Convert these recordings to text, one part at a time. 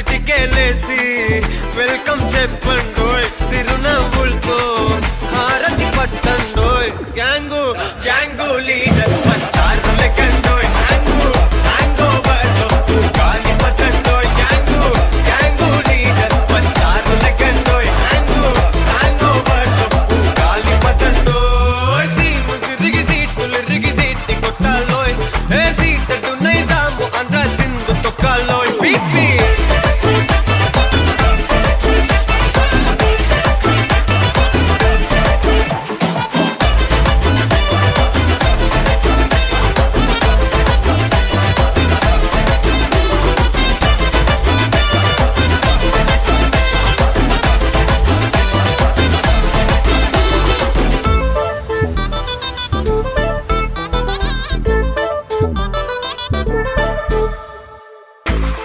చిటికేలేసి welcome చెప్పండోయ్ సిరునవ్వులతో హారతి పట్టండోయ్ gang gang leader పంచారు లెక్కండోయ్ హ్యాంగు హ్యాంగ్ ఓవర్లో గాలి పట్టండోయ్ గ్యాంగు గ్యాంగు లీడర్ పంచారు లెక్కండోయ్ హ్యాంగు హ్యాంగ్ ఓవర్లో గాలి పట్టండోయ్ సీము సిరిగి సీటులు రిగి సీటి కొట్టాలోయ్ ఏ సీటు నైజాము ఆంధ్ర సింధు తొక్కాలోయ్ పీపీ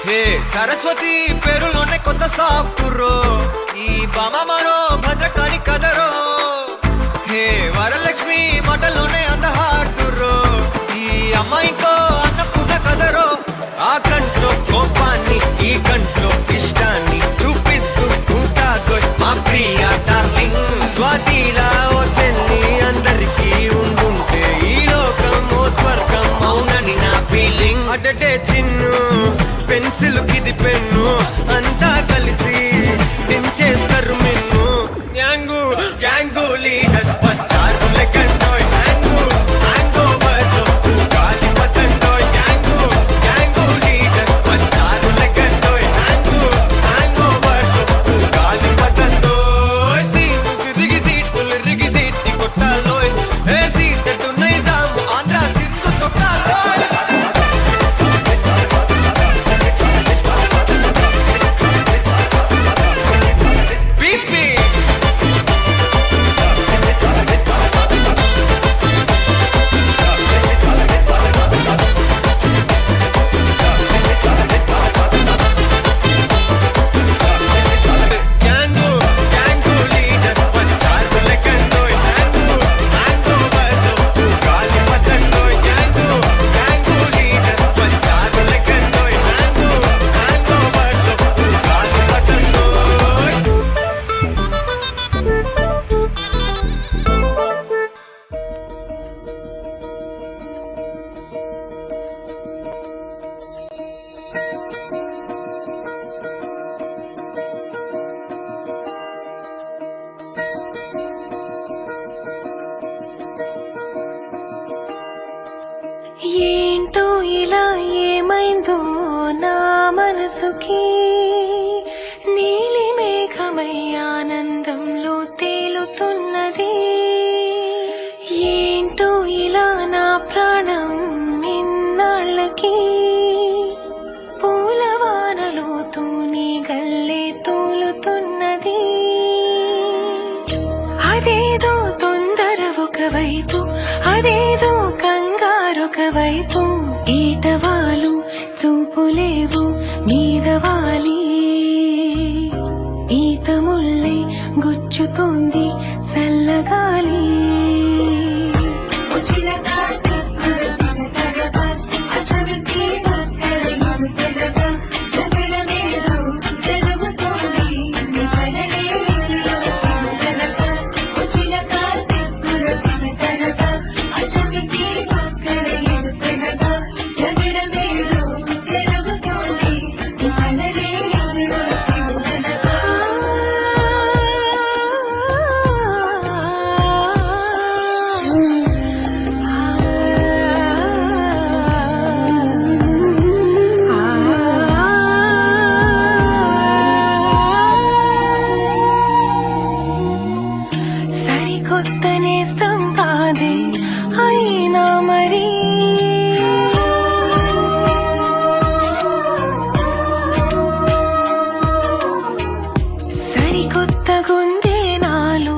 హే సరస్వతి పేరులోనే కొత్త సాఫ్టురో ఈ బామ మరో భద్రకాళి కదరో హే వరలక్ష్మి మాటలోనే అందహార్దురో ఈ అమ్మాయికో అన్నపూర్ణ కదరో ఆ కంట్లో కోపాన్ని ఈ కంట్లో ఇష్టాన్ని చూపిస్తూ ఉంటాగో మా ప్రియ డార్లింగ్ స్వాతిలా ఓ చెల్లి అందరికీ ఉండుంటే ఈ లోకం ఓ స్వర్గం అవునని నా ఫీలింగ్ అటటే చిన్ను పెన్సిల్ కిది పెన్ను అంతా కలిసి దించేస్తారు మిన్ను గ్యాంగు గ్యాంగు లీడర్ పంచారు లెక్కండోయ్ హ్యాంగు హ్యాంగ్ ఓవర్లో గాలి పట్టండోయ్ గ్యాంగు గ్యాంగు లీడర్ పంచారు లెక్కండోయ్ హ్యాంగు హ్యాంగ్ ఓవర్లో గాలి పట్టండోయ్ సీము సిరిగి సీటులు రిగి సీటి కొట్టాలోయ్ ఏ సీటు నైజాము ఆంధ్ర సింధు తొక్కాలోయ్ పీపీ గ్యాంగు గ్యాంగు లీడర్ పంచారు లెక్కండోయ్ హ్యాంగు హ్యాంగ్ ఓవర్లో గాలి పట్టండోయ్ గ్యాంగు గ్యాంగు లీడర్ పంచారు లెక్కండోయ్ హ్యాంగు హ్యాంగ్ ఓవర్లో గాలి పట్టండోయ్ ఏంటో ఇలా ఏమైందో నా మనసుకి నీలి మేఘమై ఆనందంలో తేలుతున్నది ఏంటో ఇలా నా ప్రాణం ఇన్నాళ్ళకి పూలవానలో తూని గల్లే తూలుతున్నది అదేదో తొందర ఒకవైపు అదేదో కంగారొకవైపు ఈటవాలు చూపులేవు మీదవాలి ఈత ముల్లే గుచ్చుతోంది చల్లగాలి సరికొత్త నేస్తం కాదే అయినా మరి సరికొత్త గుందే నాలో